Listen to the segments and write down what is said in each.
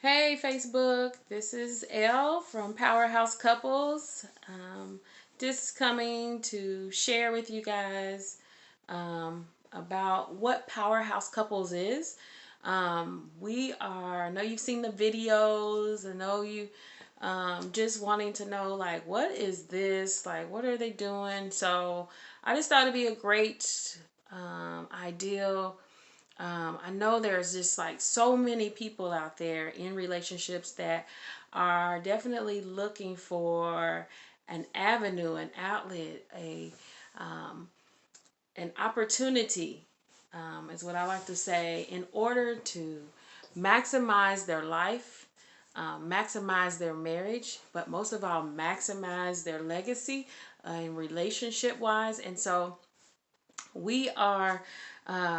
Hey Facebook, this is Elle from Powerhouse Couples. Just coming to share with you guys about what Powerhouse Couples is. I know you've seen the videos. I know you just wanting to know, like, what is this? Like, what are they doing? So I just thought it'd be a great ideal. I know there's just like so many people out there in relationships that are definitely looking for an avenue, an outlet, um, an opportunity, is what I like to say, in order to maximize their life, maximize their marriage, but most of all, maximize their legacy in relationship wise. And so we are,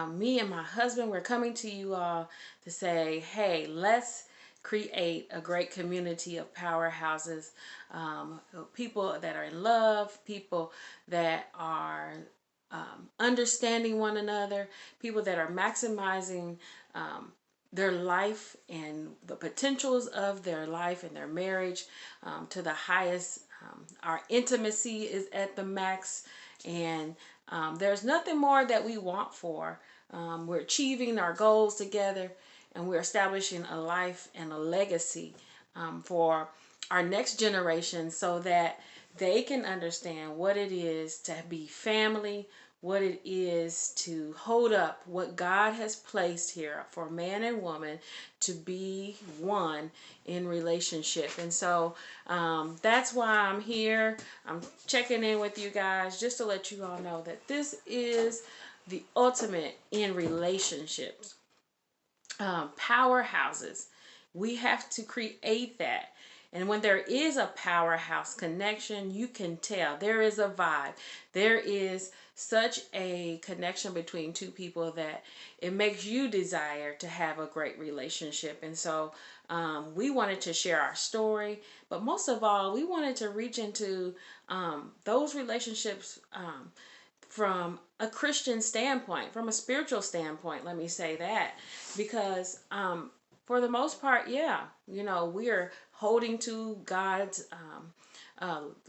me and my husband, we're coming to you all to say, hey, let's create a great community of powerhouses, people that are in love, people that are understanding one another, people that are maximizing their life and the potentials of their life and their marriage to the highest. Our intimacy is at the max, and there's nothing more that we want for. We're achieving our goals together, and we're establishing a life and a legacy for our next generation so that they can understand what it is to be family, what it is to hold up what God has placed here for man and woman to be one in relationship. And so that's why I'm here. I'm checking in with you guys just to let you all know that this is the ultimate in relationships. Powerhouses. We have to create that. And when there is a powerhouse connection, you can tell there is a vibe. There is such a connection between two people that it makes you desire to have a great relationship. And so we wanted to share our story, but most of all, we wanted to reach into those relationships from a Christian standpoint, from a spiritual standpoint, let me say that, because for the most part, yeah, we are holding to God's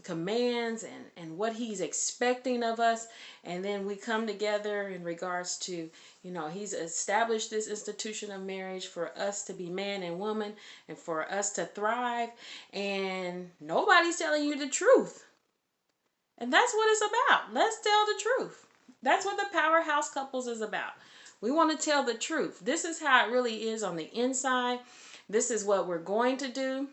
commands and what He's expecting of us, and then we come together in regards to, He's established this institution of marriage for us to be man and woman and for us to thrive, and nobody's telling you the truth. And that's what it's about. Let's tell the truth. That's what the Powerhouse Couples is about. We want to tell the truth. This is how it really is on the inside. This is what we're going to do,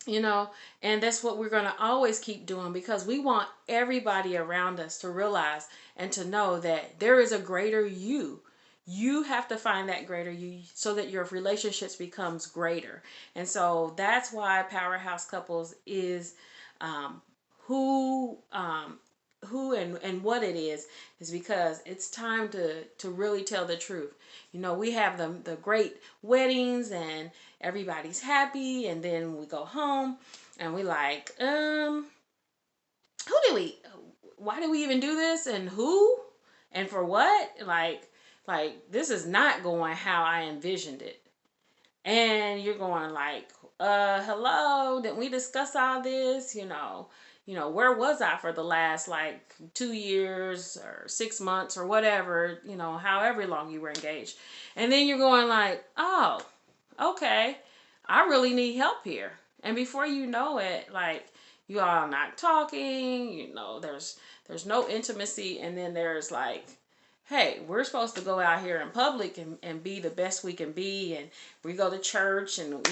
and that's what we're going to always keep doing, because we want everybody around us to realize and to know that there is a greater you. You have to find that greater you so that your relationships becomes greater. And so that's why Powerhouse Couples is who and what it is because it's time to really tell the truth. We have the great weddings and everybody's happy, and then we go home and we like, why do we even do this, and who and for what? Like this is not going how I envisioned it. And you're going like, hello, didn't we discuss all this? Where was I for the last like 2 years or 6 months or whatever, however long you were engaged. And then you're going like, oh, okay, I really need help here. And before you know it, like, you all are not talking, there's no intimacy, and then there's like, hey, we're supposed to go out here in public and be the best we can be, and we go to church, and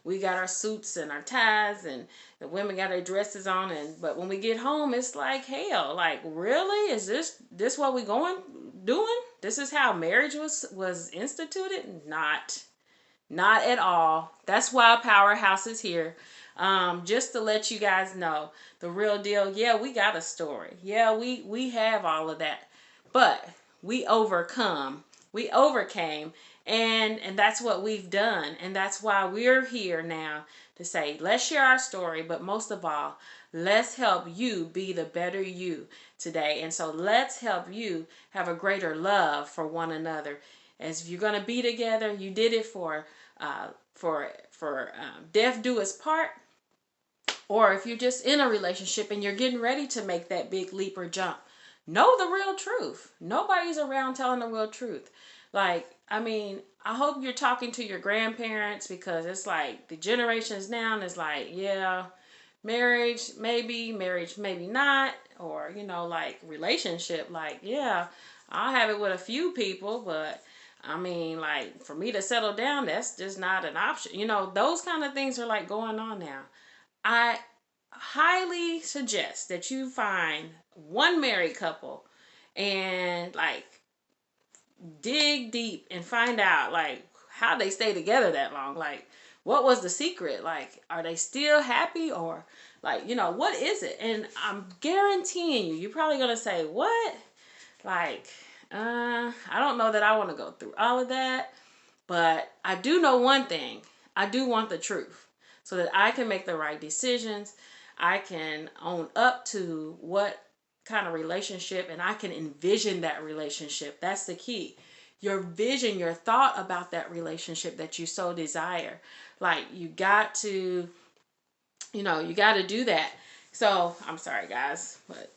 we got our suits and our ties, and the women got their dresses on, but when we get home, it's like hell. Like, really, is this what we doing? This is how marriage was instituted? Not at all. That's why Powerhouse is here. Just to let you guys know the real deal. Yeah, we got a story. Yeah, we have all of that. But we overcame, and that's what we've done. And that's why we're here now to say, let's share our story, but most of all, let's help you be the better you today. And so let's help you have a greater love for one another. As if you're gonna be together, you did it death do us part, or if you're just in a relationship and you're getting ready to make that big leap or jump, know the real truth. Nobody's around telling the real truth. Like, I mean, I hope you're talking to your grandparents, because it's like the generations now is like, yeah, marriage maybe not, or like relationship, like, yeah, I'll have it with a few people, but I mean, like, for me to settle down, that's just not an option. Those kind of things are like going on now. I highly suggest that you find one married couple and like dig deep and find out like how they stay together that long. Like, what was the secret? Like, are they still happy, or like, what is it? And I'm guaranteeing you're probably gonna say, what? Like, I don't know that I want to go through all of that, but I do know one thing. I do want the truth so that I can make the right decisions. I can own up to what kind of relationship, and I can envision that relationship. That's the key. Your vision, your thought about that relationship that you so desire. Like, you got to do that. So, I'm sorry guys, but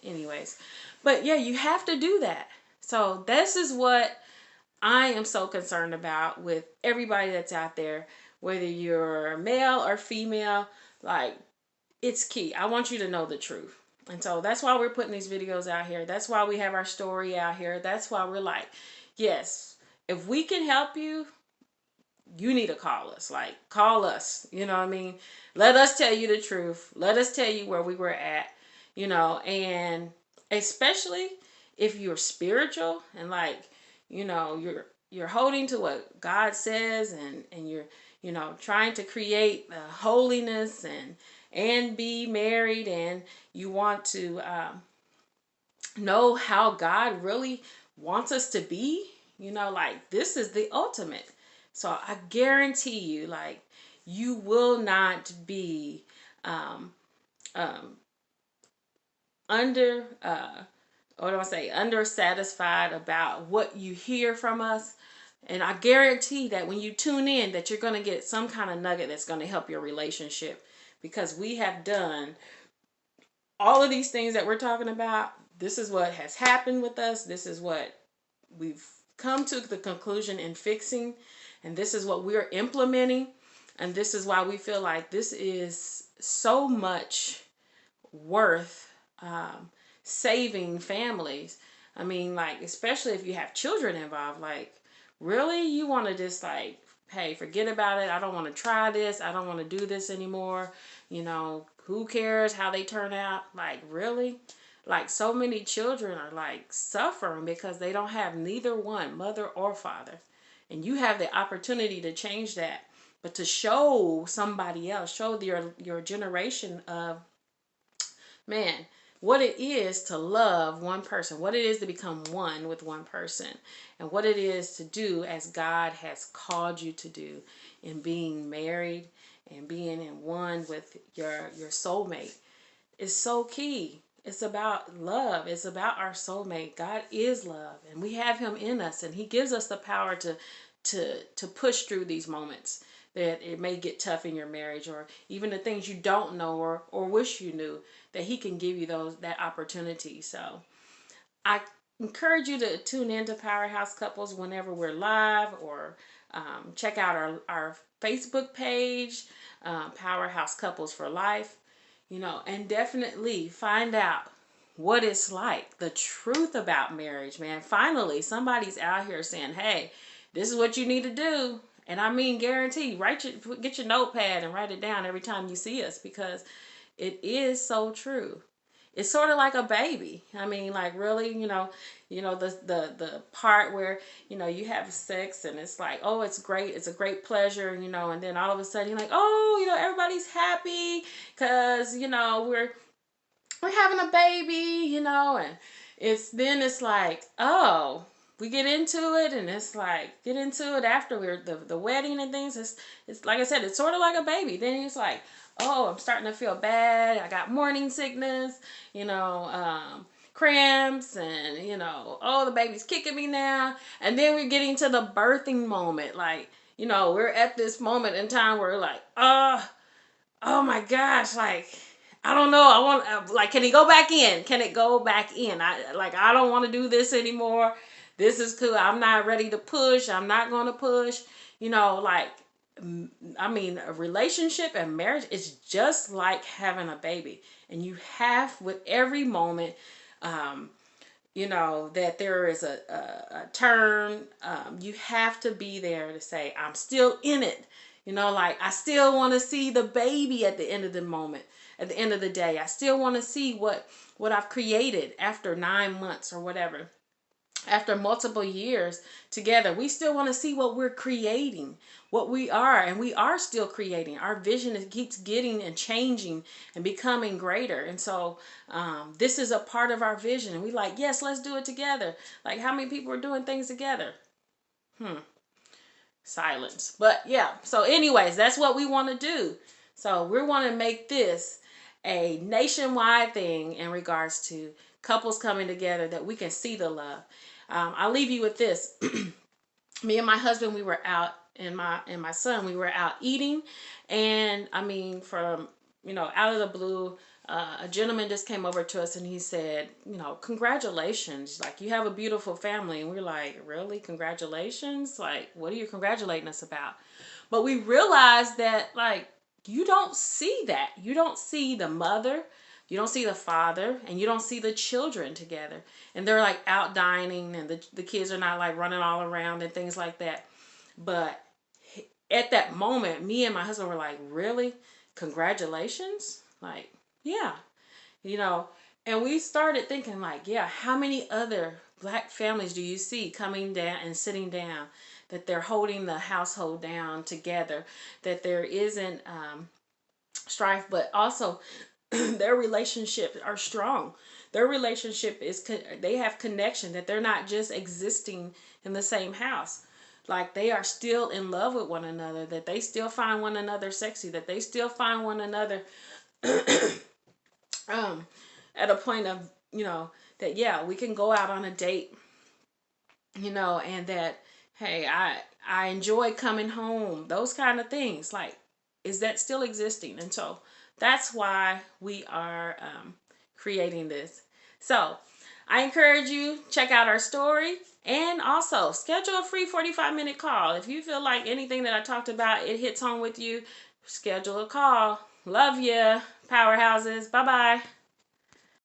anyways. But yeah, you have to do that. So, this is what I am so concerned about with everybody that's out there, whether you're male or female. Like, it's key. I want you to know the truth. And so that's why we're putting these videos out here. That's why we have our story out here. That's why we're like, yes, if we can help you, you need to call us. Like, call us. You know what I mean? Let us tell you the truth. Let us tell you where we were at, and especially if you're spiritual and like, you're holding to what God says, and you're, trying to create holiness and be married, and you want to know how God really wants us to be, like, this is the ultimate. So I guarantee you, like, you will not be undersatisfied about what you hear from us. And I guarantee that when you tune in, that you're going to get some kind of nugget that's going to help your relationship, because we have done all of these things that we're talking about. This is what has happened with us. This is what we've come to the conclusion in fixing. And this is what we're implementing. And this is why we feel like this is so much worth saving families. I mean, like, especially if you have children involved. Like, really, you want to just like, hey, forget about it. I don't want to try this. I don't want to do this anymore. Who cares how they turn out? Like, really? Like, so many children are like suffering because they don't have neither one, mother or father. And you have the opportunity to change that. But to show somebody else, show your generation of, man, what it is to love one person, what it is to become one with one person, and what it is to do as God has called you to do in being married and being in one with your soulmate is so key. It's about love. It's about our soulmate. God is love, and we have him in us, and he gives us the power to push through these moments that it may get tough in your marriage, or even the things you don't know or wish you knew, that he can give you that opportunity. So I encourage you to tune into Powerhouse Couples whenever we're live, or check out our Facebook page, Powerhouse Couples for Life, and definitely find out what it's like, the truth about marriage, man. Finally, somebody's out here saying, hey, this is what you need to do. And I mean, guarantee, get your notepad and write it down every time you see us, because it is so true. It's sort of like a baby. I mean, like, really, the part where, you have sex and it's like, oh, it's great. It's a great pleasure, and then all of a sudden you're like, oh, everybody's happy because, we're having a baby, and it's like, oh, we get into it, and it's like, get into it after the wedding and things. It's like I said, it's sort of like a baby. Then it's like, oh, I'm starting to feel bad. I got morning sickness, cramps and, oh, the baby's kicking me now. And then we're getting to the birthing moment. Like, we're at this moment in time where we're like, oh my gosh, like, I don't know. I want, like, can he go back in? Can it go back in? I don't want to do this anymore. This is cool. I'm not ready to push. I'm not going to push. Like, I mean, a relationship and marriage is just like having a baby. And you have, with every moment, that there is a turn. You have to be there to say, I'm still in it. Like, I still want to see the baby at the end of the moment, at the end of the day. I still want to see what I've created after 9 months or whatever. After multiple years together, we still want to see what we're creating, what we are, and we are still creating. Our vision keeps getting and changing and becoming greater. And so this is a part of our vision. And we like, yes, let's do it together. Like, how many people are doing things together? Silence. But yeah, so anyways, that's what we want to do. So we want to make this a nationwide thing in regards to couples coming together, that we can see the love. I'll leave you with this. Me and my husband, we were out, and my son, we were out eating, and I mean, from out of the blue, a gentleman just came over to us and he said, congratulations, like, you have a beautiful family. And we're like, really? Congratulations? Like, what are you congratulating us about? But we realized that, like, you don't see that. You don't see the mother, you don't see the father, and you don't see the children together. And they're like out dining, and the kids are not like running all around and things like that. But at that moment, me and my husband were like, really? Congratulations? Like, yeah. And we started thinking, like, yeah, how many other Black families do you see coming down and sitting down, that they're holding the household down together, that there isn't strife, but also their relationships are strong. Their relationship they have connection, that they're not just existing in the same house. Like, they are still in love with one another, that they still find one another sexy, that they still find one another at a point of, that, yeah, we can go out on a date, and that, hey, I enjoy coming home, those kind of things. Like, is that still existing? And so that's why we are creating this. So I encourage you, check out our story, and also schedule a free 45-minute call. If you feel like anything that I talked about, it hits home with you, schedule a call. Love ya, Powerhouses. Bye-bye.